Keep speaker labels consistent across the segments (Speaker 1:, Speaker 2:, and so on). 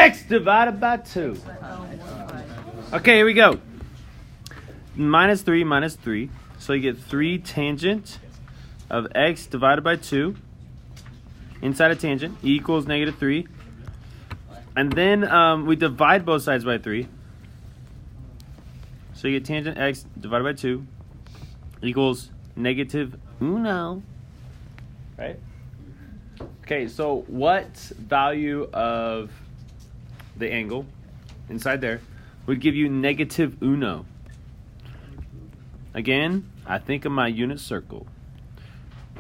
Speaker 1: x divided by 2. Okay, here we go. Minus 3. So you get 3 tangent of x divided by 2 inside a tangent equals -3. And then we divide both sides by 3. So you get tangent x divided by 2 equals -1. Right? Okay, so what value of the angle inside there would give you -1? Again, I think of my unit circle.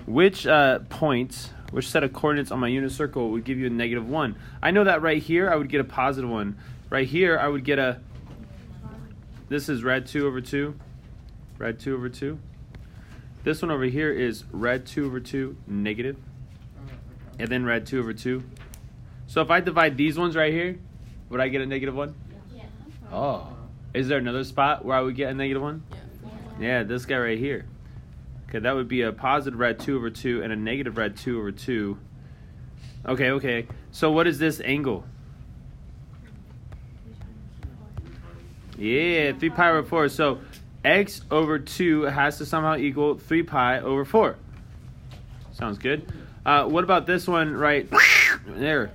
Speaker 1: Which which set of coordinates on my unit circle would give you a -1? I know that right here I would get a positive 1. Right here I would get a, this is rad 2 over 2, rad 2 over 2. This one over here is rad 2 over 2 negative, and then rad 2 over 2. So if I divide these ones right here, would I get a -1?
Speaker 2: Yeah.
Speaker 1: Oh, is there another spot where I would get a -1? Yeah, this guy right here. Okay, that would be a positive rad 2 over 2 and a negative rad 2 over 2. Okay. So what is this angle? Yeah, 3 pi over 4. So x over 2 has to somehow equal 3 pi over 4. Sounds good. What about this one right there?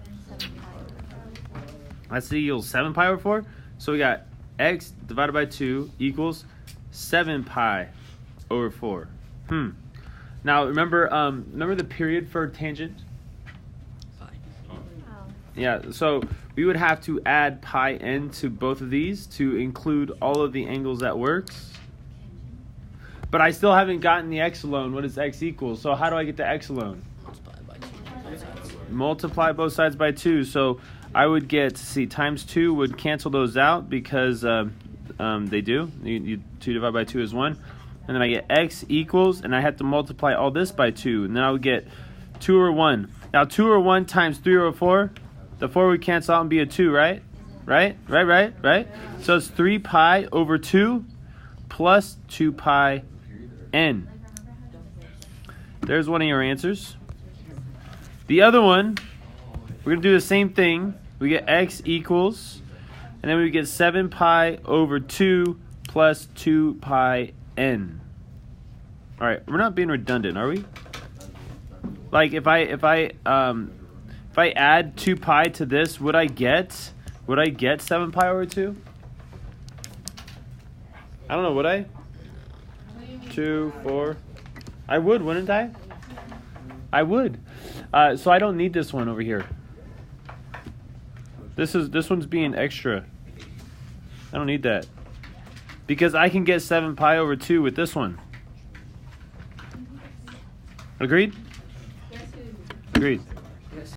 Speaker 1: Let's equals 7 pi over 4. So we got x divided by 2 equals 7 pi over 4. Now remember the period for tangent? Yeah, so we would have to add pi n to both of these to include all of the angles that works. But I still haven't gotten the x alone. What does x equal? So how do I get the x alone? Multiply both sides by 2. So I would get, times 2 would cancel those out because they do. 2 divided by 2 is 1. And then I get x equals, and I have to multiply all this by 2. And then I would get 2 over 1. Now 2 over 1 times 3 over 4. The 4 would cancel out and be a 2, right? Right? So it's 3 pi over 2 plus 2 pi n. There's one of your answers. The other one, we're going to do the same thing. We get x equals, and then we get 7 pi over 2 plus 2 pi n. All right, we're not being redundant, are we? Like if I add 2 pi to this, would I get 7 pi over 2? I don't know, would I? 2, 4. I would, wouldn't I? I would. So I don't need this one over here. This one's being extra. I don't need that. Because I can get 7 pi over 2 with this one. Agreed? Agreed.